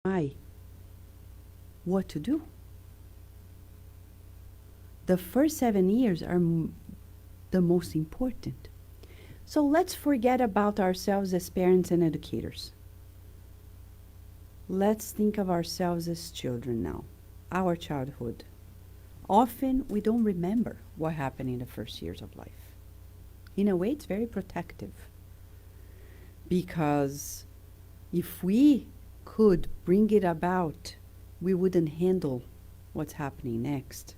why, what to do. The first 7 years are the most important. So let's forget about ourselves as parents and educators. Let's think of ourselves as children now, our childhood. Often we don't remember what happened in the first years of life. In a way, it's very protective because if we could bring it about, we wouldn't handle what's happening next.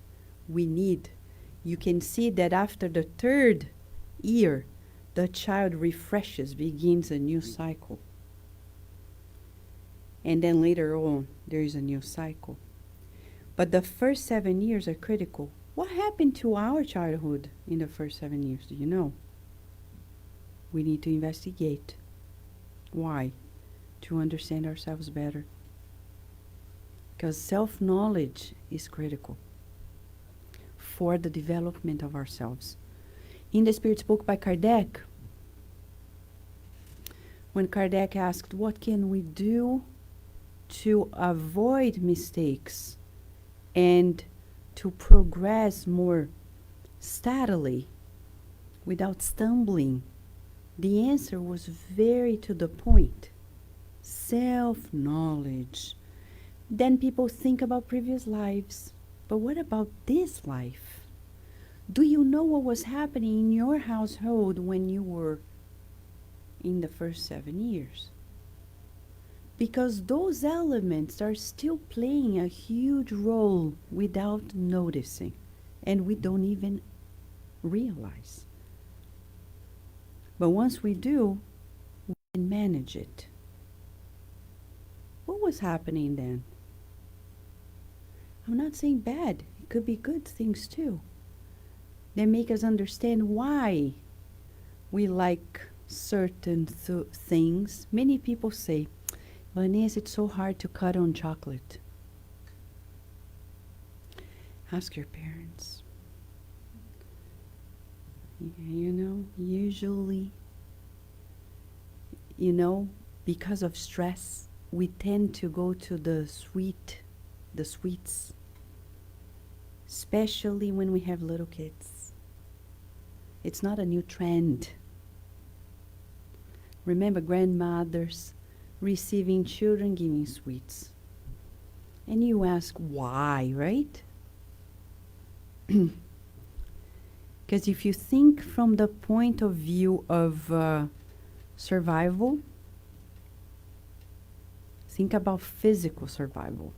You can see that after the third year, the child refreshes, begins a new cycle. And then later on, there is a new cycle. But the first 7 years are critical. What happened to our childhood in the first 7 years? Do you know? We need to investigate. Why? To understand ourselves better. Because self-knowledge is critical for the development of ourselves. In the Spirit's book by Kardec, when Kardec asked, what can we do to avoid mistakes and to progress more steadily without stumbling? The answer was very to the point. Self-knowledge. Then people think about previous lives. But what about this life? Do you know what was happening in your household when you were in the first 7 years? Because those elements are still playing a huge role without noticing, and we don't even realize. But once we do, we can manage it. What was happening then? I'm not saying bad. It could be good things too. They make us understand why we like certain things. Many people say, Vanessa, it's so hard to cut on chocolate. Ask your parents. Usually, because of stress, we tend to go to the sweets, especially when we have little kids. It's not a new trend. Remember grandmothers receiving children giving sweets. And you ask why, right? Because if you think from the point of view of survival, think about physical survival.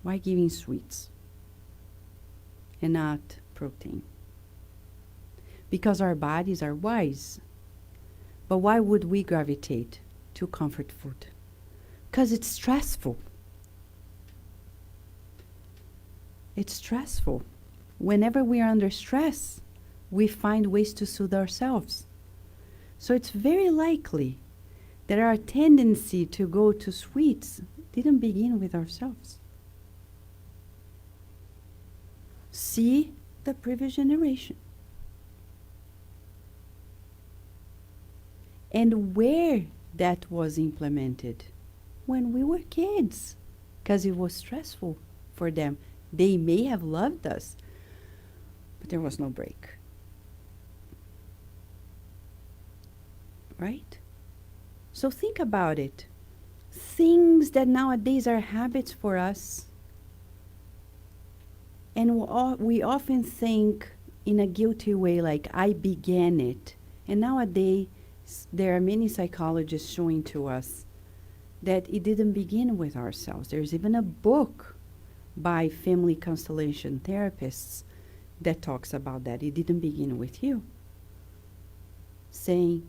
Why giving sweets and not protein? Because our bodies are wise. But why would we gravitate to comfort food? Because it's stressful. It's stressful. Whenever we are under stress, we find ways to soothe ourselves. So it's very likely that our tendency to go to sweets didn't begin with ourselves. See the previous generation. And where that was implemented? When we were kids, because it was stressful for them. They may have loved us, but there was no break. Right? So think about it. Things that nowadays are habits for us, and we often think in a guilty way, like I began it. And nowadays, there are many psychologists showing to us that it didn't begin with ourselves. There's even a book by family constellation therapists that talks about that. It didn't begin with you. Saying,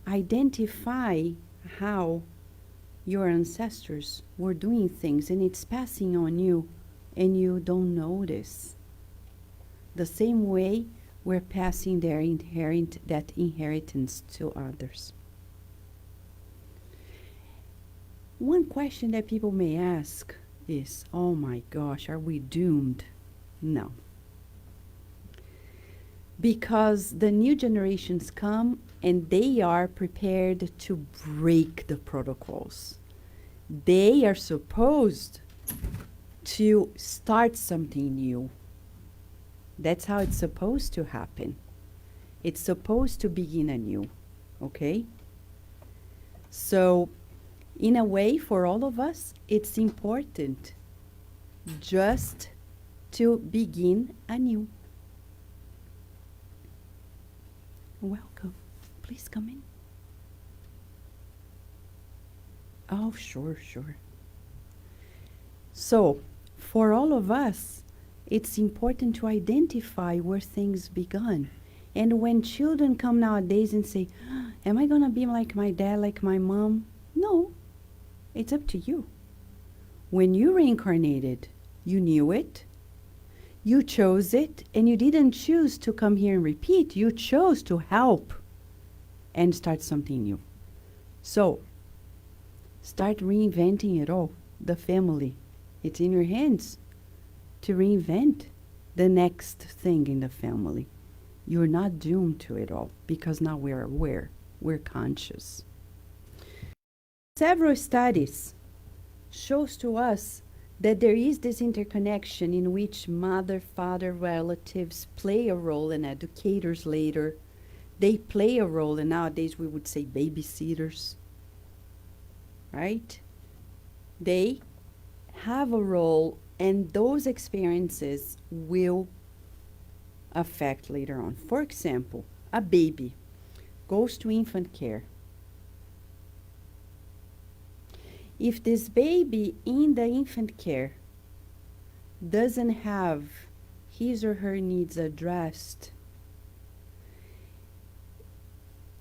identify how your ancestors were doing things and it's passing on you and you don't notice. The same way we're passing that inheritance to others. One question that people may ask is, oh my gosh, are we doomed? No. Because the new generations come and they are prepared to break the protocols. They are supposed to start something new. That's how it's supposed to happen. It's supposed to begin anew, okay? So, in a way, for all of us, it's important just to begin anew. Welcome. Please come in. Oh, sure, sure. So, for all of us, it's important to identify where things begun. And when children come nowadays and say, am I going to be like my dad, like my mom? No, it's up to you. When you reincarnated, you knew it, you chose it, and you didn't choose to come here and repeat. You chose to help and start something new. So, start reinventing it all. The family. It's in your hands to reinvent the next thing in the family. You're not doomed to it all because now we're aware. We're conscious. Several studies shows to us that there is this interconnection in which mother, father, relatives play a role, and educators later, they play a role, and nowadays we would say babysitters, right? They have a role, and those experiences will affect later on. For example, a baby goes to infant care. If this baby in the infant care doesn't have his or her needs addressed,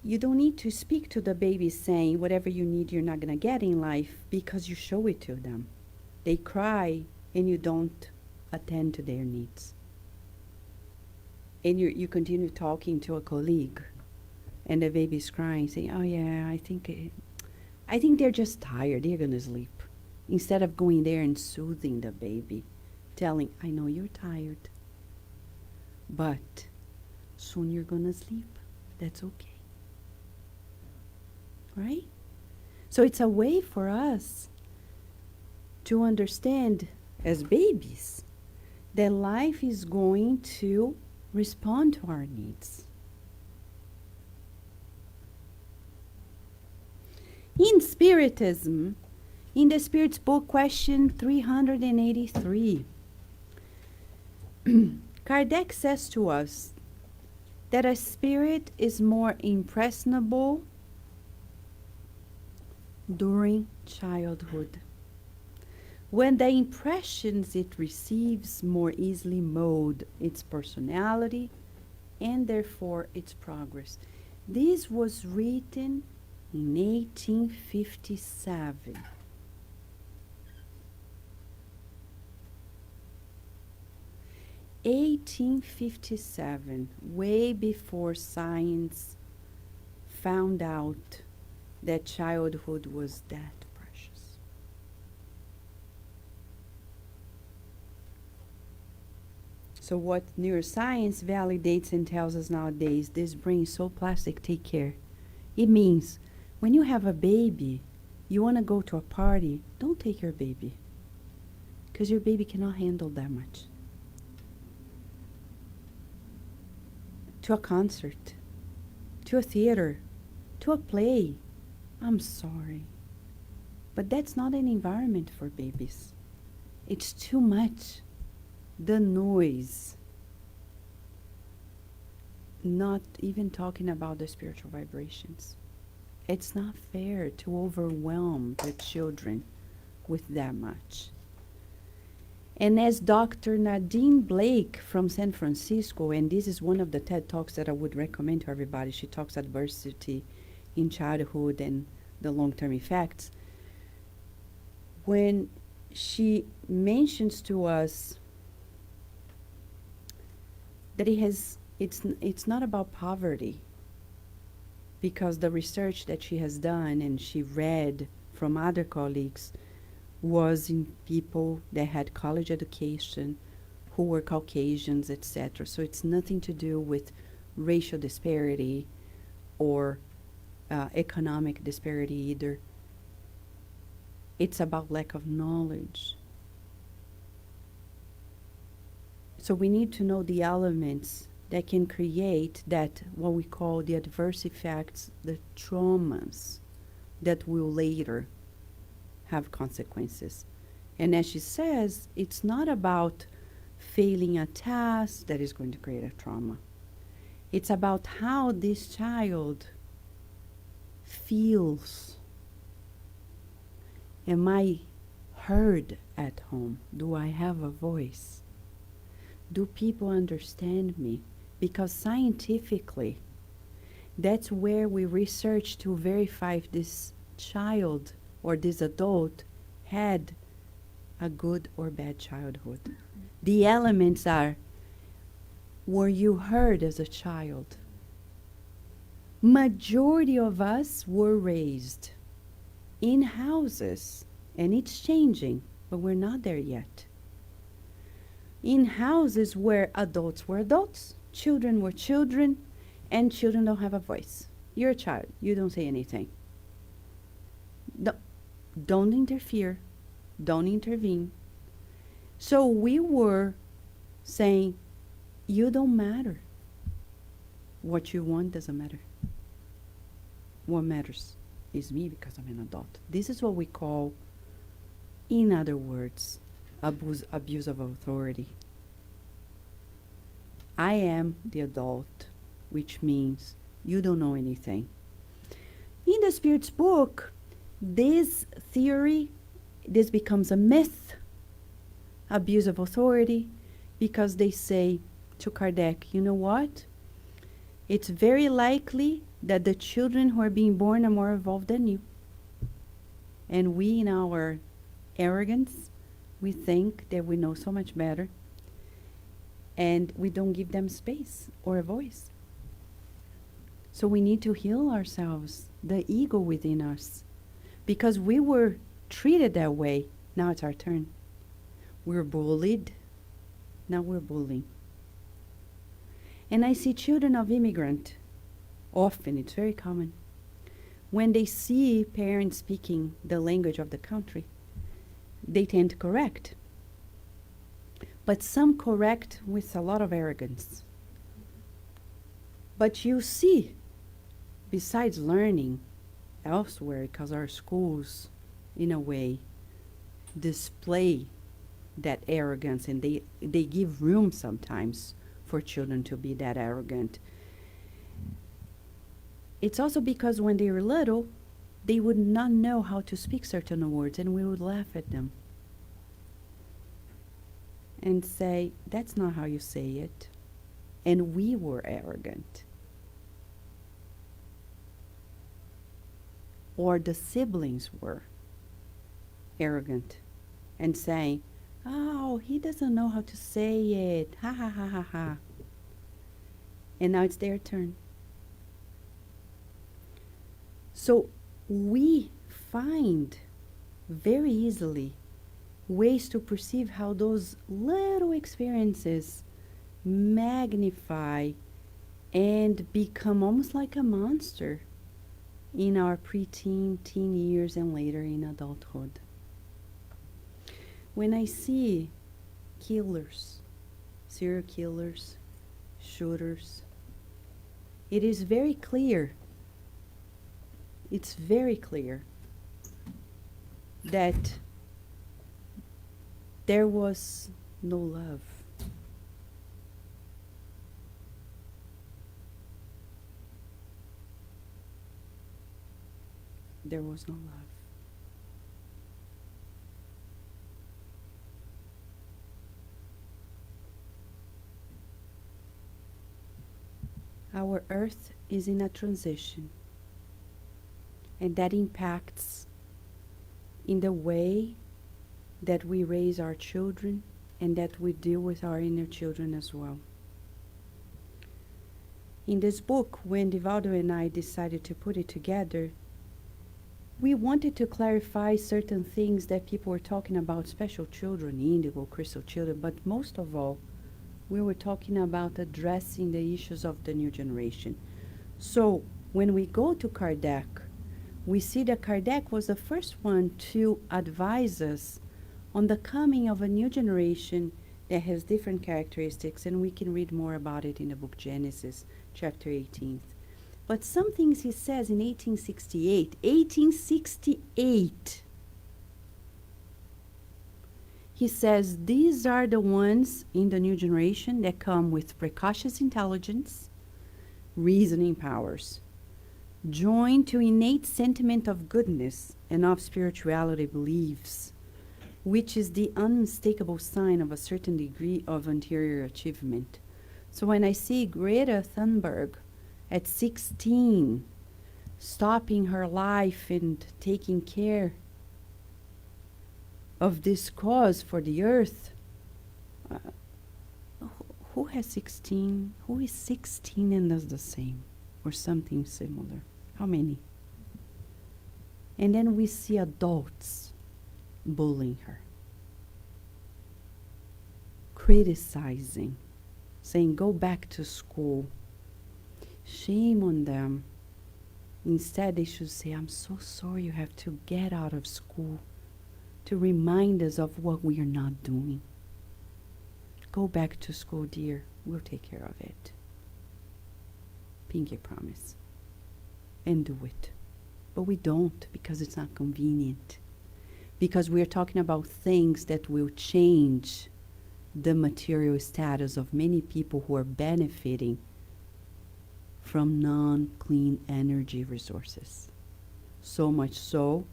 you don't need to speak to the baby saying whatever you need you're not going to get in life, because you show it to them. They cry and you don't attend to their needs. And you continue talking to a colleague and the baby's crying, saying, oh yeah, I think they're just tired, they're going to sleep. Instead of going there and soothing the baby, telling, I know you're tired, but soon you're going to sleep. That's okay. Right? So it's a way for us to understand as babies that life is going to respond to our needs. In Spiritism, in the Spirit's book, question 383, Kardec says to us that a spirit is more impressionable during childhood, when the impressions it receives more easily mold its personality and therefore its progress. This was written in 1857. Way before science found out that childhood was that precious. So what neuroscience validates and tells us nowadays, this brain is so plastic, take care. It means when you have a baby, you want to go to a party, don't take your baby, because your baby cannot handle that much. To a concert, to a theater, to a play, I'm sorry, but that's not an environment for babies. It's too much. The noise, not even talking about the spiritual vibrations. It's not fair to overwhelm the children with that much. And as Dr. Nadine Blake from San Francisco, and this is one of the TED Talks that I would recommend to everybody, she talks adversity in childhood and the long-term effects. When she mentions to us that it's not about poverty, because the research that she has done and she read from other colleagues was in people that had college education, who were Caucasians, etc. So it's nothing to do with racial disparity or economic disparity either. It's about lack of knowledge. So we need to know the elements that can create that, what we call the adverse effects, the traumas that will later have consequences. And as she says, it's not about failing a task that is going to create a trauma. It's about how this child feels. Am I heard at home? Do I have a voice? Do people understand me? Because scientifically, that's where we research to verify if this child or this adult had a good or bad childhood. The elements are, were you heard as a child? Majority of us were raised in houses, and it's changing, but we're not there yet. In houses where adults were adults, children were children, and children don't have a voice. You're a child. You don't say anything. Don't interfere. Don't intervene. So we were saying, you don't matter. What you want doesn't matter. What matters is me because I'm an adult. This is what we call, in other words, abuse of authority. I am the adult, which means you don't know anything. In the Spirit's book, this theory, this becomes a myth, abuse of authority, because they say to Kardec, you know what? It's very likely that the children who are being born are more evolved than you. And we, in our arrogance, we think that we know so much better, and we don't give them space or a voice. So we need to heal ourselves, the ego within us, because we were treated that way. Now it's our turn. We're bullied. Now we're bullying. And I see children of immigrant, often, it's very common, when they see parents speaking the language of the country, they tend to correct. But some correct with a lot of arrogance. But you see, besides learning elsewhere, because our schools, in a way, display that arrogance, and they give room sometimes for children to be that arrogant. It's also because when they were little, they would not know how to speak certain words, and we would laugh at them and say, that's not how you say it. And we were arrogant. Or the siblings were arrogant and saying, oh, he doesn't know how to say it. Ha ha ha ha ha. And now it's their turn. So we find very easily ways to perceive how those little experiences magnify and become almost like a monster in our preteen, teen years, and later in adulthood. When I see killers, serial killers, shooters, it is very clear, it's very clear that there was no love. There was no love. Our earth is in a transition, and that impacts in the way that we raise our children and that we deal with our inner children as well. In this book, when Divaldo and I decided to put it together, we wanted to clarify certain things that people were talking about, special children, indigo, crystal children, but most of all, we were talking about addressing the issues of the new generation. So when we go to Kardec, we see that Kardec was the first one to advise us on the coming of a new generation that has different characteristics, and we can read more about it in the book Genesis, chapter 18. But some things he says in 1868, he says these are the ones in the new generation that come with precocious intelligence, reasoning powers, joined to innate sentiment of goodness and of spirituality beliefs, which is the unmistakable sign of a certain degree of anterior achievement. So when I see Greta Thunberg at 16 stopping her life and taking care of this cause for the earth, who has 16? Who is 16 and does the same or something similar? How many? And then we see adults bullying her, criticizing, saying, go back to school. Shame on them. Instead, they should say, I'm so sorry you have to get out of school, to remind us of what we are not doing. Go back to school, dear. We'll take care of it. Pinky promise. And do it. But we don't, because it's not convenient. Because we're talking about things that will change the material status of many people who are benefiting from non-clean energy resources. So much so,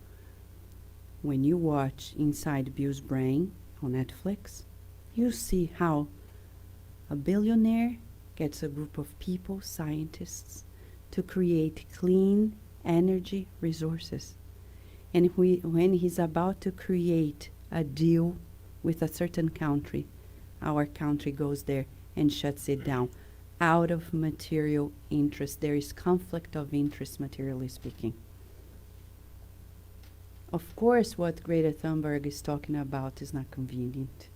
when you watch Inside Bill's Brain on Netflix, you see how a billionaire gets a group of people, scientists, to create clean energy resources. And when he's about to create a deal with a certain country, our country goes there and shuts it down out of material interest. There is conflict of interest, materially speaking. Of course, what Greta Thunberg is talking about is not convenient.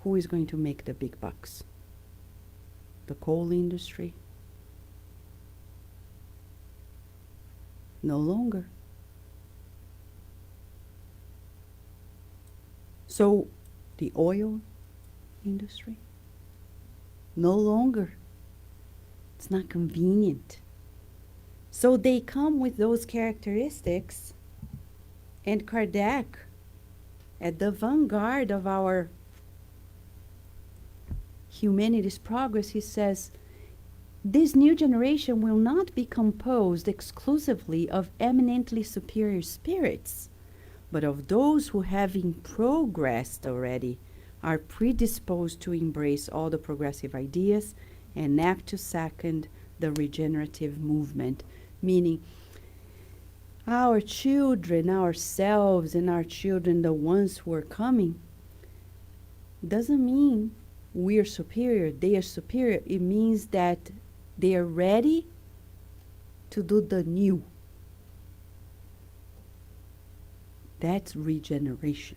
Who is going to make the big bucks? The coal industry? No longer. So, the oil industry? No longer. It's not convenient. So they come with those characteristics, and Kardec, at the vanguard of our humanity's progress, he says, this new generation will not be composed exclusively of eminently superior spirits, but of those who, having progressed already, are predisposed to embrace all the progressive ideas and apt to second the regenerative movement. Meaning, our children, ourselves, and our children, the ones who are coming, doesn't mean we are superior, they are superior. It means that they are ready to do the new. That's regeneration.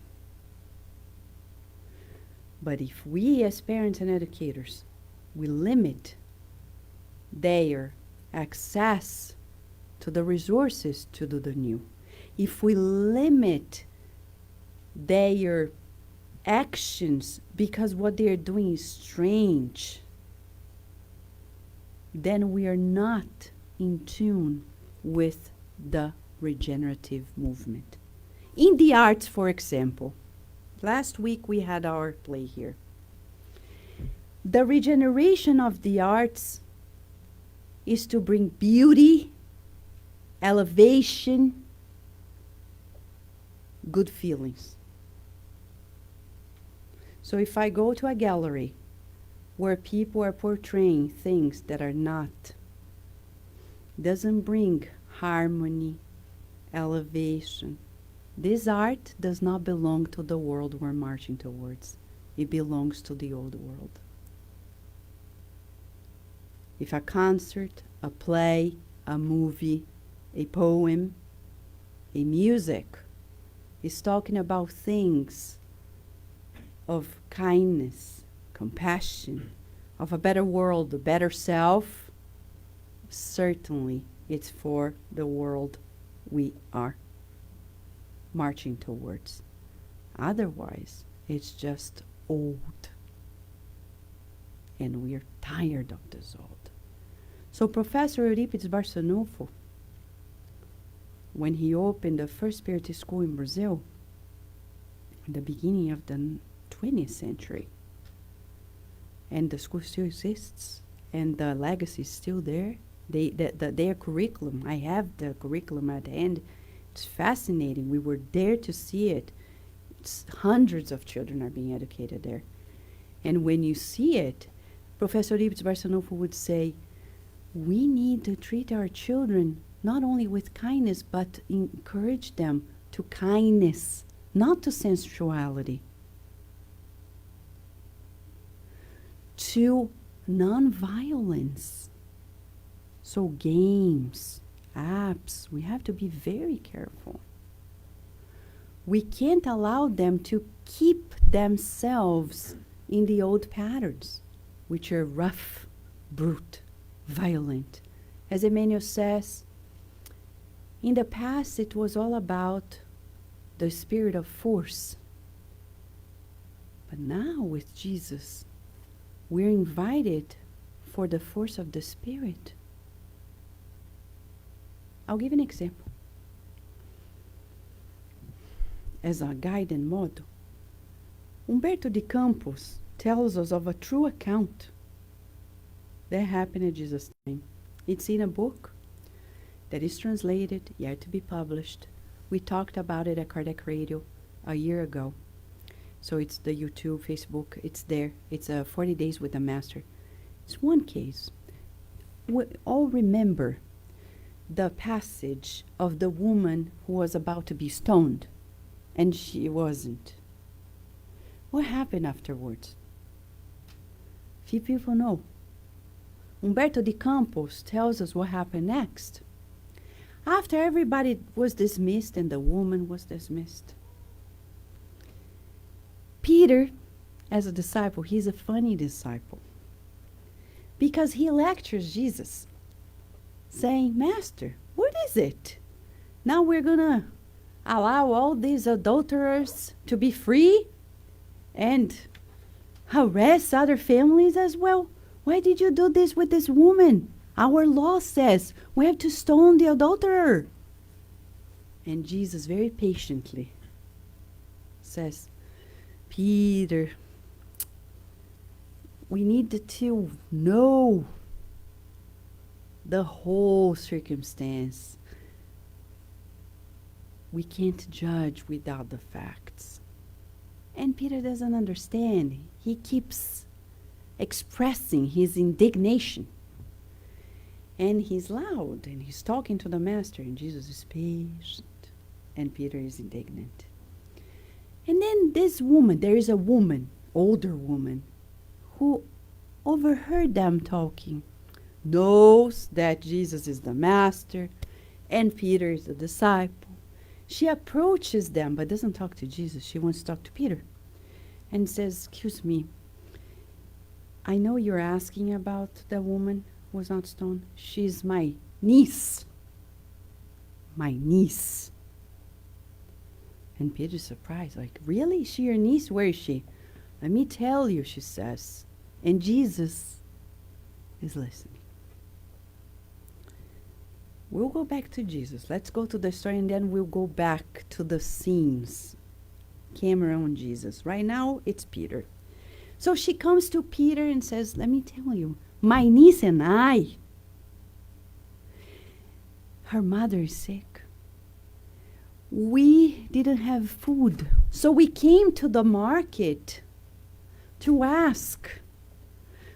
But if we as parents and educators, we limit their access to the resources to do the new, if we limit their actions because what they are doing is strange, then we are not in tune with the regenerative movement. In the arts, for example, last week we had our play here. The regeneration of the arts is to bring beauty, elevation, good feelings. So if I go to a gallery where people are portraying things that are not, doesn't bring harmony, elevation, this art does not belong to the world we're marching towards. It belongs to the old world. If a concert, a play, a movie, a poem, a music is talking about things of kindness, compassion, of a better world, a better self, certainly It's for the world we are marching towards. Otherwise, it's just old. And we're tired of this old. So Professor Eurípides Barçanufo, when he opened the first spirit school in Brazil, in the beginning of the 20th century, and the school still exists, and the legacy is still there. Their curriculum, I have the curriculum at hand. It's fascinating. We were there to see it. Hundreds of children are being educated there. And when you see it, Professor Eurípides Barçanufo would say, we need to treat our children not only with kindness, but encourage them to kindness, not to sensuality, to non-violence. So games, apps, we have to be very careful. We can't allow them to keep themselves in the old patterns, which are rough, brute, violent. As Emmanuel says, in the past it was all about the spirit of force. But now with Jesus, we're invited for the force of the Spirit. I'll give an example. As a guide and model, Humberto de Campos tells us of a true account that happened at Jesus' time. It's in a book that is translated, yet to be published. We talked about it at Kardec Radio a year ago. So it's the YouTube, Facebook, it's there. It's 40 Days with the Master. It's one case. We all remember the passage of the woman who was about to be stoned, and she wasn't. What happened afterwards? Few people know. Humberto de Campos tells us what happened next. After everybody was dismissed and the woman was dismissed, Peter, as a disciple, he's a funny disciple, because he lectures Jesus, saying, Master, what is it? Now we're going to allow all these adulterers to be free and harass other families as well? Why did you do this with this woman? Our law says we have to stone the adulterer. And Jesus very patiently says, Peter, we need to know the whole circumstance. We can't judge without the facts. And Peter doesn't understand. He keeps expressing his indignation. And he's loud, and he's talking to the Master, and Jesus is patient, and Peter is indignant. And then this woman, there is a woman, older woman, who overheard them talking, knows that Jesus is the Master, and Peter is the disciple. She approaches them, but doesn't talk to Jesus. She wants to talk to Peter, and says, excuse me, I know you're asking about the woman who was not stoned. She's my niece. My niece. And Peter's surprised, like, really? Is she your niece? Where is she? Let me tell you, she says. And Jesus is listening. We'll go back to Jesus. Let's go to the story, and then we'll go back to the scenes. Camera on Jesus. Right now, it's Peter. So she comes to Peter and says, let me tell you, my niece and I, her mother is sick. We didn't have food, so we came to the market to ask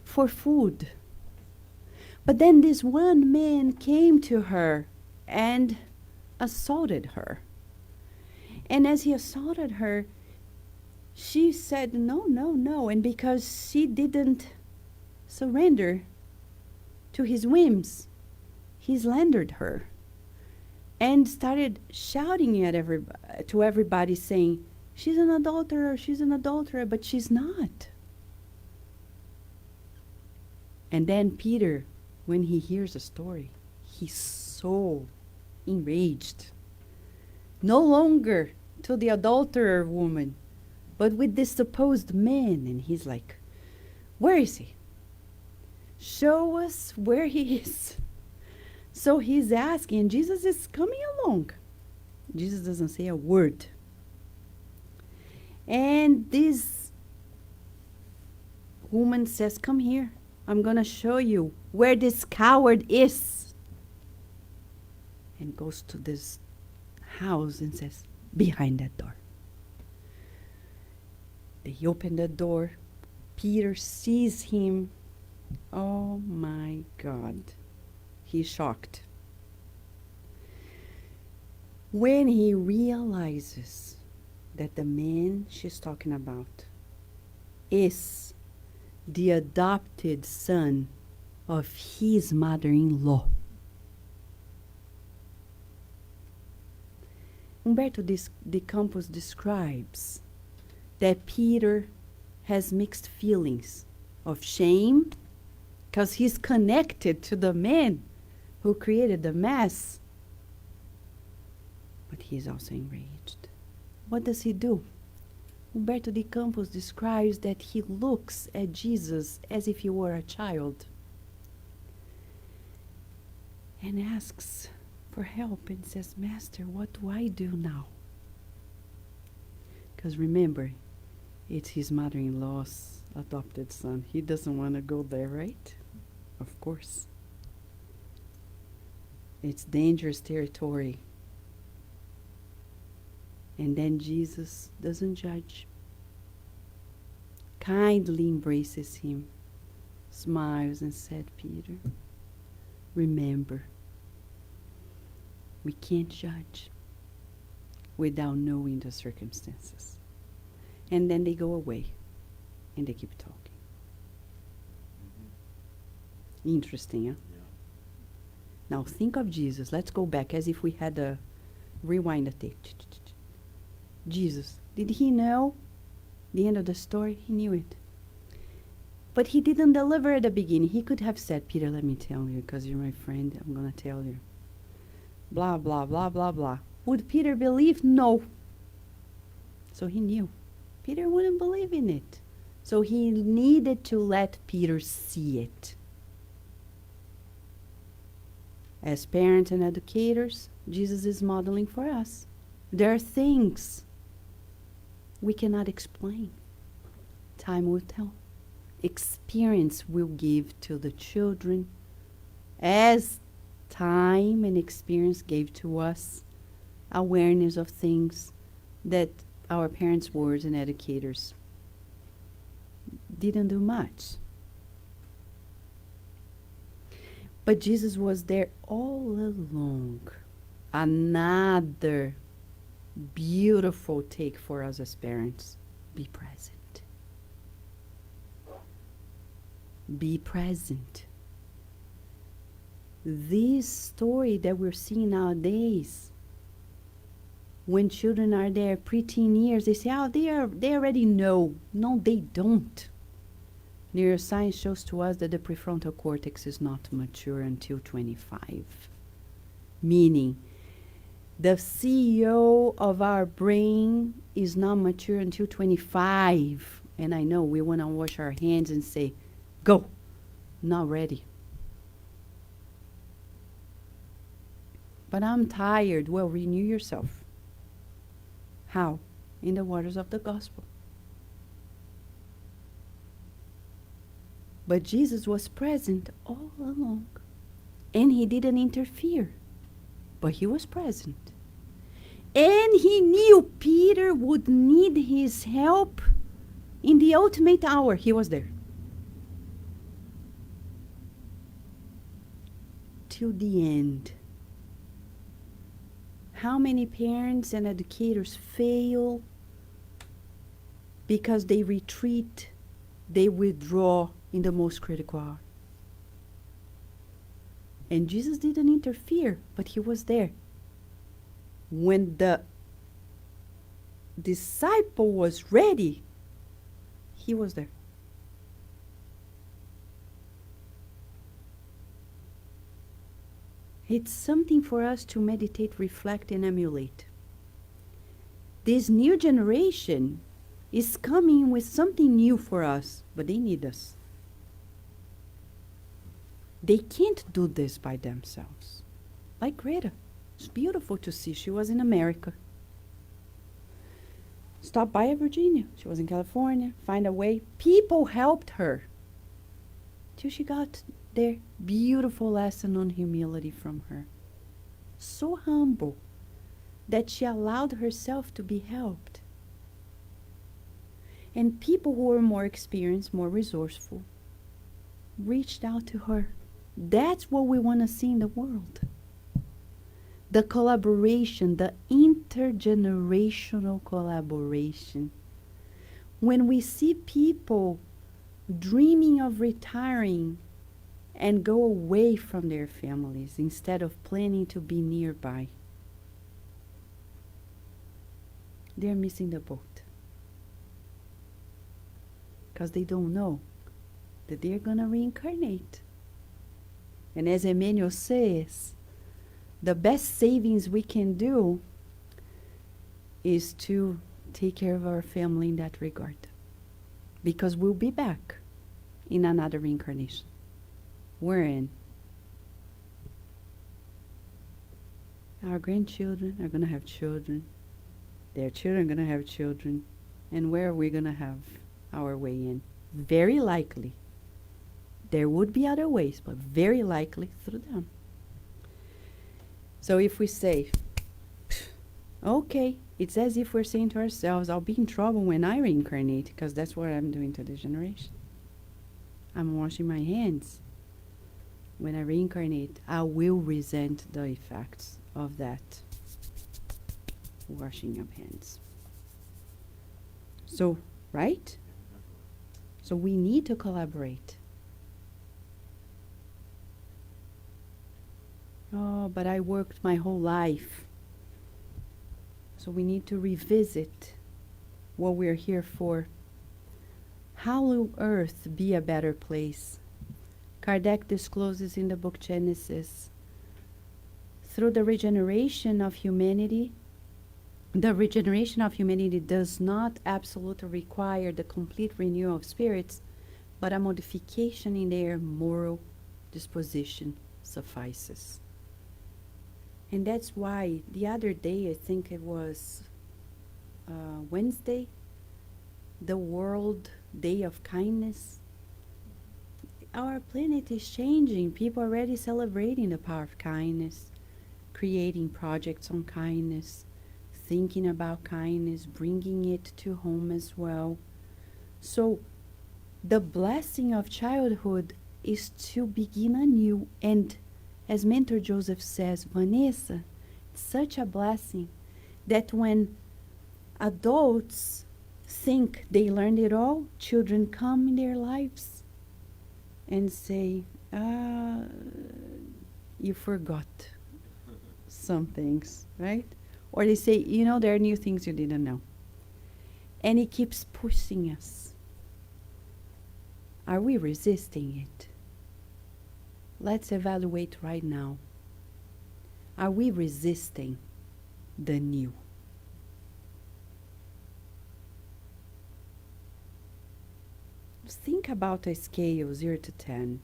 for food. But then this one man came to her and assaulted her. And as he assaulted her, she said, no, no, no. And because she didn't surrender to his whims, he slandered her and started shouting at to everybody, saying, she's an adulterer, but she's not. And then Peter, when he hears the story, he's so enraged. No longer to the adulterer woman, but with this supposed man. And he's like, where is he? Show us where he is. So he's asking, and Jesus is coming along. Jesus doesn't say a word. And this woman says, come here. I'm going to show you where this coward is. And goes to this house and says, behind that door. They open the door. Peter sees him. Oh my God. He's shocked. When he realizes that the man she's talking about is the adopted son of his mother-in-law. Umberto de Campos describes that Peter has mixed feelings of shame because he's connected to the man who created the mess, but he's also enraged. What does he do? Umberto de Campos describes that he looks at Jesus as if he were a child and asks for help and says, Master, what do I do now? Because remember, it's his mother-in-law's adopted son. He doesn't want to go there, right? Of course. It's dangerous territory. And then Jesus doesn't judge. Kindly embraces him, smiles and said, Peter, remember, we can't judge without knowing the circumstances. And then they go away and they keep talking. Interesting, huh? Yeah. Now think of Jesus. Let's go back as if we had a rewind the tape. Jesus, did he know the end of the story? He knew it. But he didn't deliver at the beginning. He could have said, Peter, let me tell you, because you're my friend, I'm going to tell you. Blah, blah, blah, blah, blah. Would Peter believe? No. So he knew. Peter wouldn't believe in it. So he needed to let Peter see it. As parents and educators, Jesus is modeling for us. There are things we cannot explain. Time will tell. Experience will give to the children as time and experience gave to us awareness of things that our parents' words and educators didn't do much. But Jesus was there all along. Another beautiful take for us as parents. Be present. Be present. This story that we're seeing nowadays, when children are there, preteen years, they say, oh, they already know. No, they don't. Neuroscience shows to us that the prefrontal cortex is not mature until 25. Meaning, the CEO of our brain is not mature until 25. And I know we want to wash our hands and say, go. Not ready. But I'm tired. Well, renew yourself. How? In the waters of the gospel. But Jesus was present all along. And he didn't interfere. But he was present. And he knew Peter would need his help in the ultimate hour. He was there. Till the end. How many parents and educators fail because they retreat, they withdraw in the most critical hour? And Jesus didn't interfere, but he was there. When the disciple was ready, he was there. It's something for us to meditate, reflect, and emulate. This new generation is coming with something new for us, but they need us. They can't do this by themselves. Like Greta. It's beautiful to see. She was in America. Stopped by at Virginia. She was in California. Find a way. People helped her. Till she got there. Beautiful lesson on humility from her. So humble that she allowed herself to be helped. And people who were more experienced, more resourceful, reached out to her. That's what we want to see in the world. The collaboration, the intergenerational collaboration. When we see people dreaming of retiring and go away from their families instead of planning to be nearby, they're missing the boat. Because they don't know that they're going to reincarnate. And as Emmanuel says, the best savings we can do is to take care of our family in that regard. Because we'll be back in another reincarnation. Wherein our grandchildren are going to have children. Their children are going to have children. And where are we going to have our way in? Very likely. There would be other ways, but very likely through them. So if we say, okay, it's as if we're saying to ourselves, I'll be in trouble when I reincarnate, because that's what I'm doing to this generation. I'm washing my hands. When I reincarnate, I will resent the effects of that washing of hands. So, right? So we need to collaborate. Oh, but I worked my whole life. So we need to revisit what we're here for. How will Earth be a better place? Kardec discloses in the book Genesis, through the regeneration of humanity, the regeneration of humanity does not absolutely require the complete renewal of spirits, but a modification in their moral disposition suffices. And that's why the other day, I think it was Wednesday, the World Day of Kindness. Our planet is changing. People are already celebrating the power of kindness, creating projects on kindness, thinking about kindness, bringing it to home as well. So the blessing of childhood is to begin anew. And as Mentor Joseph says, Vanessa, it's such a blessing that when adults think they learned it all, children come in their lives and say, you forgot some things, right? Or they say, there are new things you didn't know. And it keeps pushing us. Are we resisting it? Let's evaluate right now. Are we resisting the new? Think about a scale 0 to 10.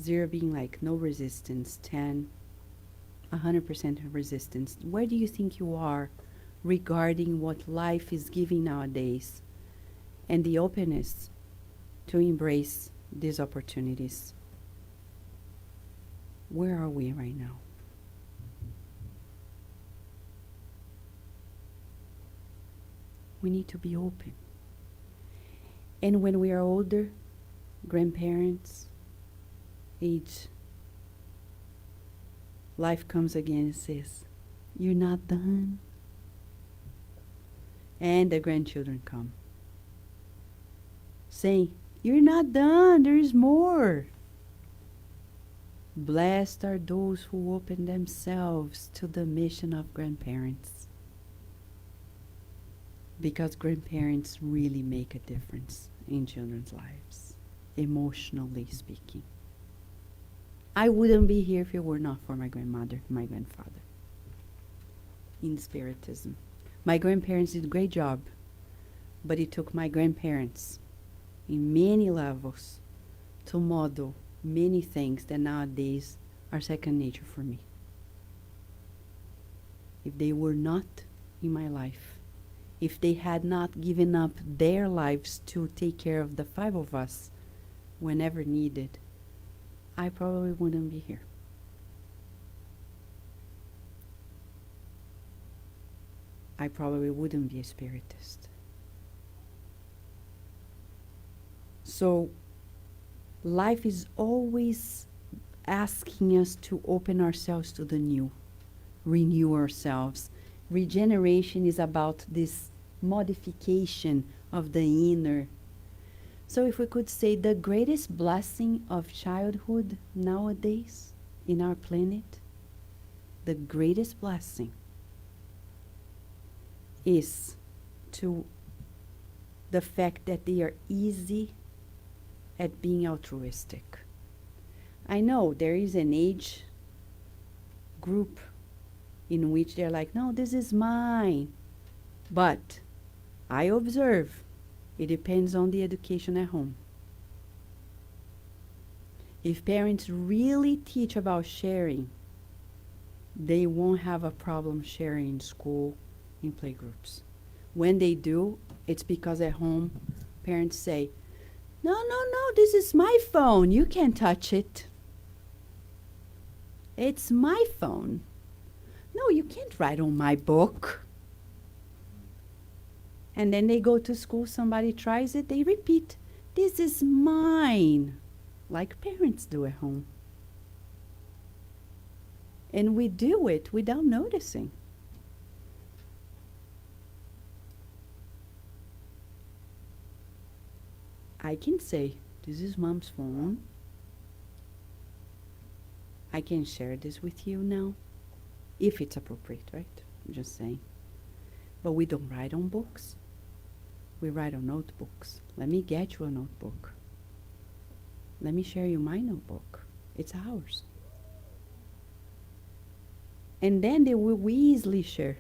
0 being like no resistance, 10, 100% resistance. Where do you think you are regarding what life is giving nowadays and the openness to embrace these opportunities? Where are we right now? We need to be open. And when we are older, grandparents, age, life comes again and says, you're not done. And the grandchildren come, saying, you're not done, there is more. Blessed are those who open themselves to the mission of grandparents. Because grandparents really make a difference in children's lives, emotionally speaking. I wouldn't be here if it were not for my grandmother, my grandfather. In Spiritism. My grandparents did a great job, but it took my grandparents in many levels to model many things that nowadays are second nature for me. If they were not in my life, if they had not given up their lives to take care of the five of us whenever needed, I probably wouldn't be here. I probably wouldn't be a spiritist. So life is always asking us to open ourselves to the new, renew ourselves. Regeneration is about this modification of the inner. So if we could say the greatest blessing of childhood nowadays in our planet, the greatest blessing is to the fact that they are easy at being altruistic. I know there is an age group in which they're like, no, this is mine. But I observe it depends on the education at home. If parents really teach about sharing, they won't have a problem sharing in school, in playgroups. When they do, it's because at home parents say, no, no, no, this is my phone. You can't touch it. It's my phone. No, you can't write on my book. And then they go to school, somebody tries it, they repeat, this is mine, like parents do at home. And we do it without noticing. I can say, this is mom's phone. I can share this with you now, if it's appropriate, right? I'm just saying. But we don't write on books. We write on notebooks. Let me get you a notebook. Let me share you my notebook. It's ours. And then they will easily share.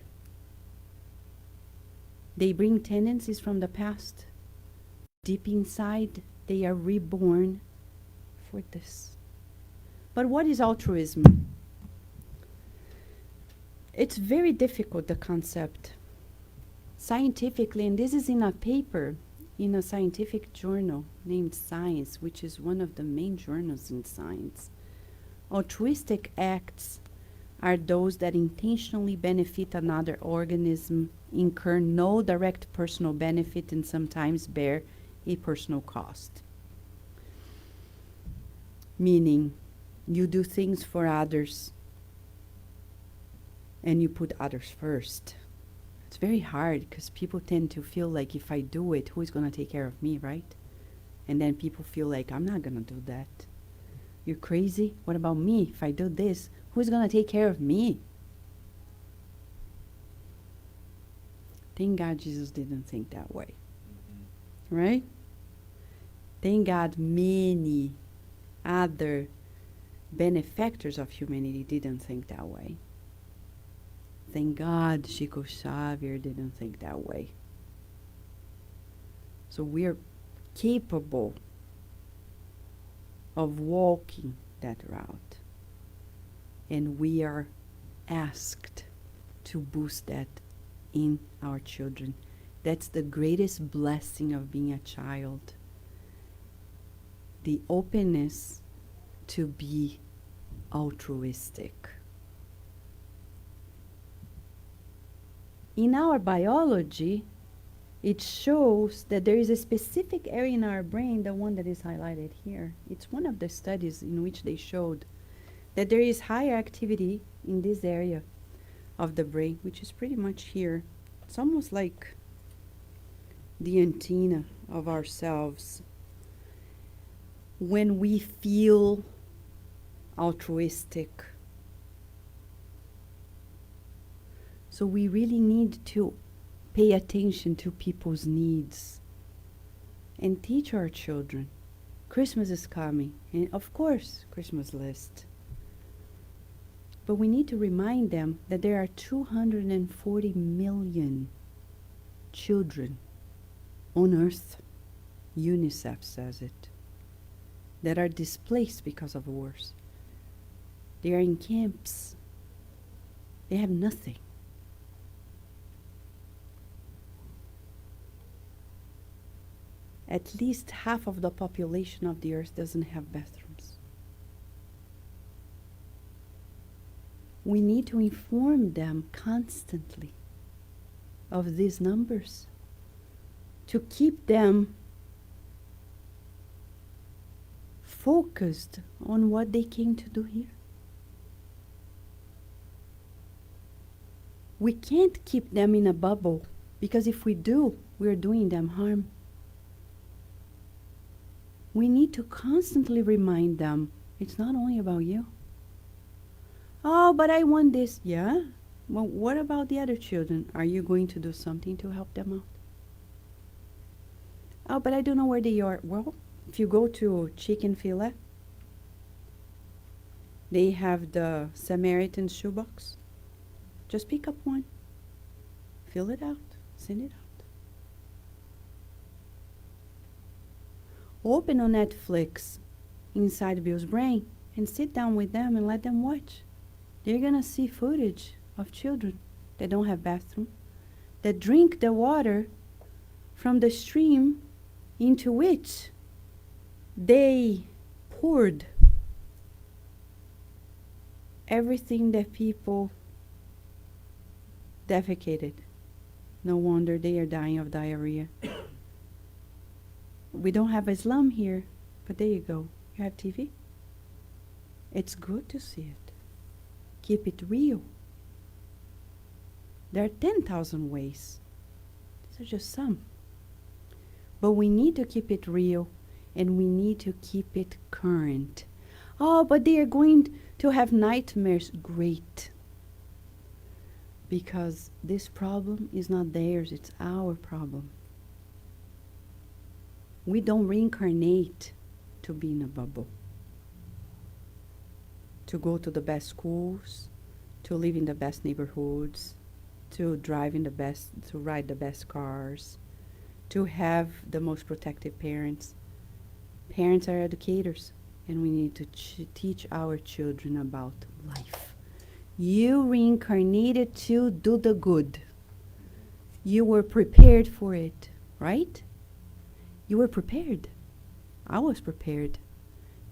They bring tendencies from the past. Deep inside, they are reborn for this. But what is altruism? It's very difficult, the concept. Scientifically, and this is in a paper in a scientific journal named Science, which is one of the main journals in science. Altruistic acts are those that intentionally benefit another organism, incur no direct personal benefit, and sometimes bear a personal cost. Meaning, you do things for others and you put others first. It's very hard because people tend to feel like if I do it, who is going to take care of me, right? And then people feel like, I'm not going to do that. You're crazy? What about me? If I do this, who's going to take care of me? Thank God Jesus didn't think that way. Right? Thank God many other benefactors of humanity didn't think that way. Thank God Chico Xavier didn't think that way. So we're capable of walking that route. And we are asked to boost that in our children. That's the greatest blessing of being a child. The openness to be altruistic. In our biology, it shows that there is a specific area in our brain, the one that is highlighted here. It's one of the studies in which they showed that there is higher activity in this area of the brain, which is pretty much here. It's almost like the antenna of ourselves. When we feel altruistic. So we really need to pay attention to people's needs and teach our children. Christmas is coming, and of course, Christmas list. But we need to remind them that there are 240 million children on earth, UNICEF says it, that are displaced because of wars. They are in camps. They have nothing. At least half of the population of the earth doesn't have bathrooms. We need to inform them constantly of these numbers to keep them focused on what they came to do here. We can't keep them in a bubble, because if we do, we're doing them harm. We need to constantly remind them, it's not only about you. Oh, but I want this. Yeah? Well, what about the other children? Are you going to do something to help them out? Oh, but I don't know where they are. Well, if you go to Chicken Fillet, they have the Samaritan shoebox. Just pick up one. Fill it out. Send it out. Open on Netflix Inside Bill's Brain and sit down with them and let them watch. They're going to see footage of children that don't have bathroom, that drink the water from the stream into which they poured everything that people defecated. No wonder they are dying of diarrhea. We don't have Islam here, but there you go. You have TV. It's good to see it. Keep it real. There are 10,000 ways. These are just some. But we need to keep it real, and we need to keep it current. Oh, but they are going to have nightmares. Great. Because this problem is not theirs, it's our problem. We don't reincarnate to be in a bubble, to go to the best schools, to live in the best neighborhoods, to drive in the best, to ride the best cars, to have the most protective parents. Parents are educators, and we need to teach our children about life. You reincarnated to do the good. You were prepared for it, right? You were prepared. I was prepared.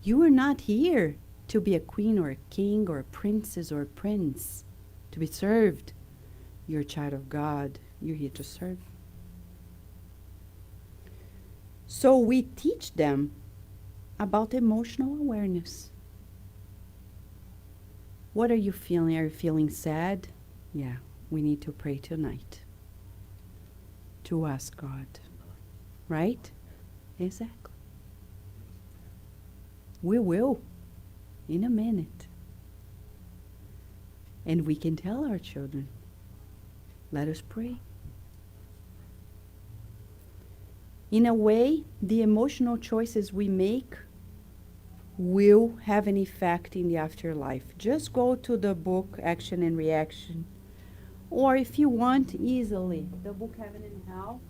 You were not here to be a queen or a king or a princess or a prince, to be served. You're a child of God. You're here to serve. So we teach them about emotional awareness. What are you feeling? Are you feeling sad? Yeah, we need to pray tonight to ask God. Right? Exactly. We will in a minute. And we can tell our children, let us pray. In a way, the emotional choices we make will have an effect in the afterlife. Just go to the book Action and Reaction, or if you want, easily, the book Heaven and Hell.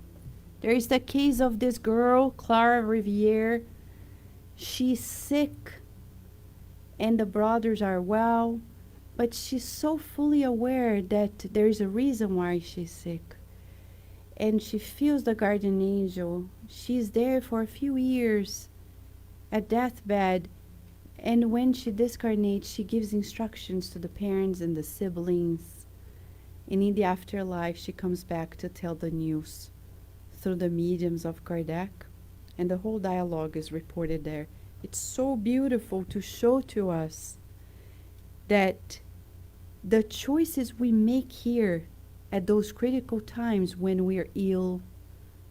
There is the case of this girl, Clara Riviere. She's sick, and the brothers are well, but she's so fully aware that there is a reason why she's sick. And she feels the guardian angel. She's there for a few years at deathbed, and when she discarnates, she gives instructions to the parents and the siblings. And in the afterlife, she comes back to tell the news through the mediums of Kardec, and the whole dialogue is reported there. It's so beautiful to show to us that the choices we make here at those critical times when we are ill,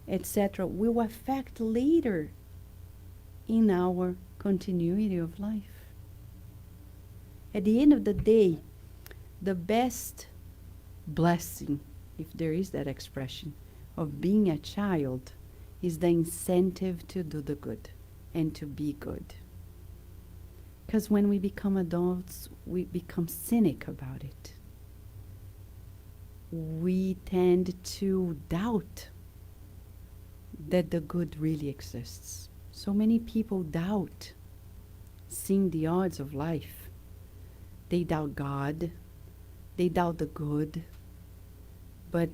etc., will affect later in our continuity of life. At the end of the day, the best blessing, if there is that expression, of being a child is the incentive to do the good and to be good. Because when we become adults, we become cynic about it. We tend to doubt that the good really exists. So many people doubt seeing the odds of life. They doubt God. They doubt the good. But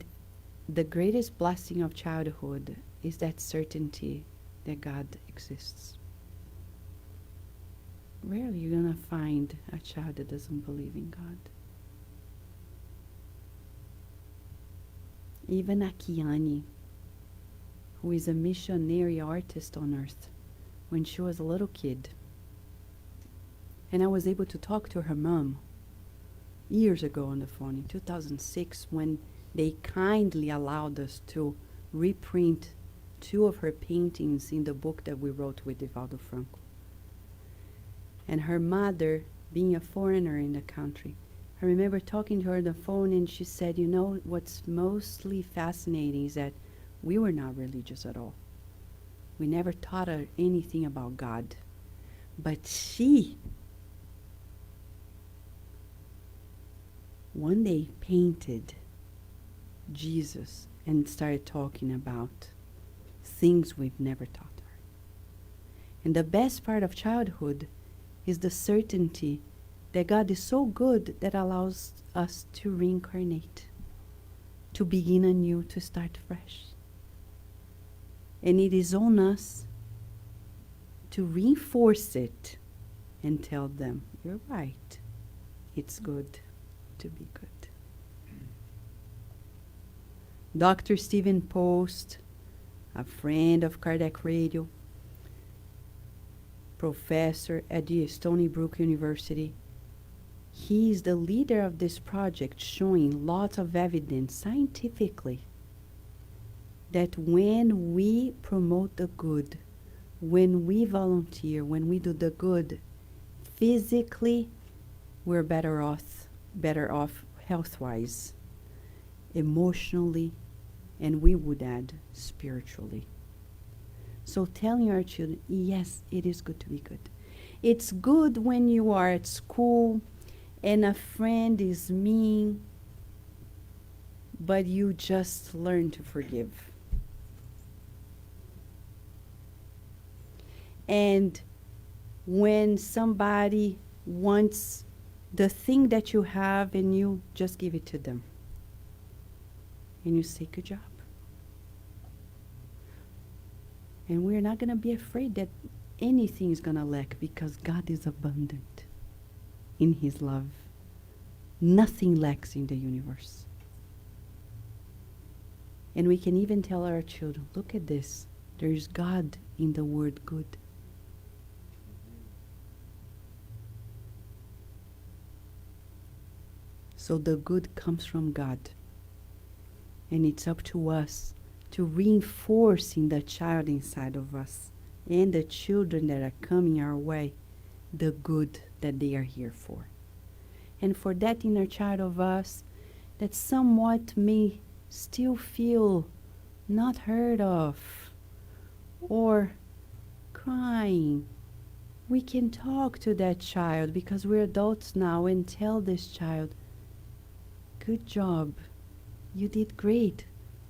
the greatest blessing of childhood is that certainty that God exists. Rarely you're going to find a child that doesn't believe in God. Even Akiani, who is a missionary artist on earth, when she was a little kid, and I was able to talk to her mom years ago on the phone in 2006 when they kindly allowed us to reprint 2 of her paintings in the book that we wrote with Divaldo Franco. And her mother, being a foreigner in the country, I remember talking to her on the phone, and she said, you know, what's mostly fascinating is that we were not religious at all. We never taught her anything about God. But she one day painted Jesus and started talking about things we've never taught her. And the best part of childhood is the certainty that God is so good that allows us to reincarnate, to begin anew, to start fresh. And it is on us to reinforce it and tell them, you're right, it's good to be good. Dr. Stephen Post, a friend of Kardec Radio, professor at the Stony Brook University, he is the leader of this project, showing lots of evidence scientifically that when we promote the good, when we volunteer, when we do the good, physically we're better off health-wise, emotionally, and we would add spiritually. So telling our children, yes, it is good to be good. It's good when you are at school and a friend is mean, but you just learn to forgive. And when somebody wants the thing that you have and you just give it to them, and you say, good job. And we're not going to be afraid that anything is going to lack, because God is abundant in His love. Nothing lacks in the universe. And we can even tell our children, look at this. There is God in the word good. So the good comes from God. And it's up to us to reinforce in the child inside of us and the children that are coming our way the good that they are here for. And for that inner child of us that somewhat may still feel not heard of or crying, we can talk to that child, because we're adults now, and tell this child, good job. You did great.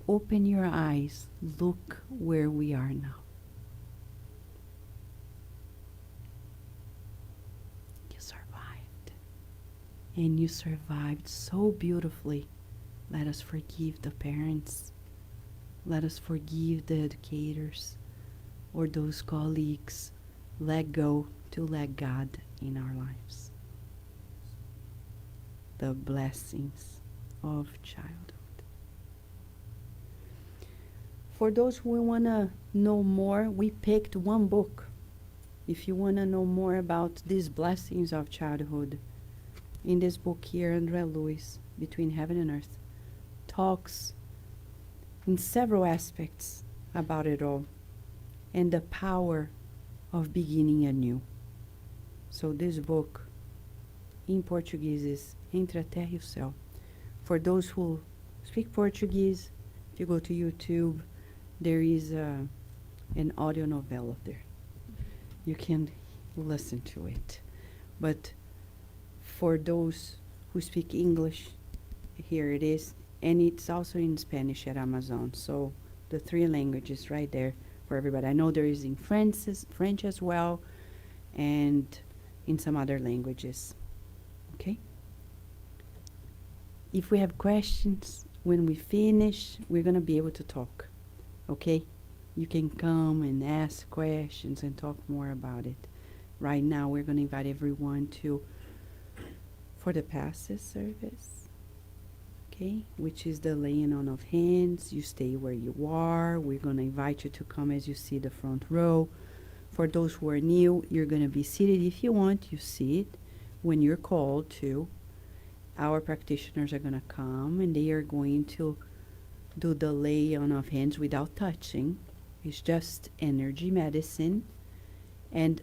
Open your eyes. Look where we are now. You survived. And you survived so beautifully. Let us forgive the parents. Let us forgive the educators or those colleagues. Let go to let God in our lives. The blessings of childhood. For those who want to know more, we picked one book. If you want to know more about these blessings of childhood, in this book here, André Luiz, Between Heaven and Earth, talks in several aspects about it all and the power of beginning anew. So this book in Portuguese is Entre a Terra e o Céu. For those who speak Portuguese, if you go to YouTube, there is an audio novella there. You can listen to it. But for those who speak English, here it is. And it's also in Spanish at Amazon. So the three languages right there for everybody. I know there is in French as well, and in some other languages. Okay? If we have questions, when we finish, we're going to be able to talk. Okay? You can come and ask questions and talk more about it. Right now, we're going to invite everyone for the passes service. Okay? Which is the laying on of hands. You stay where you are. We're going to invite you to come as you see the front row. For those who are new, you're going to be seated. If you want, you sit. When you're called to, our practitioners are going to come and they are going to do the lay on of hands without touching. It's just energy medicine. And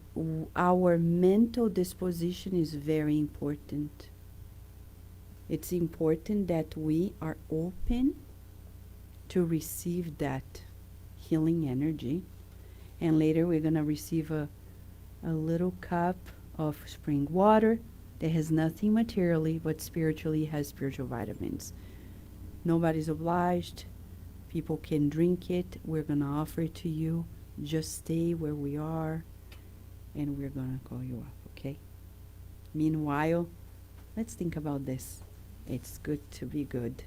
our mental disposition is very important. It's important that we are open to receive that healing energy. And later we're going to receive a little cup of spring water that has nothing materially, but spiritually has spiritual vitamins. Nobody's obliged. People can drink it. We're going to offer it to you. Just stay where we are, and we're going to call you up, okay? Meanwhile, let's think about this. It's good to be good.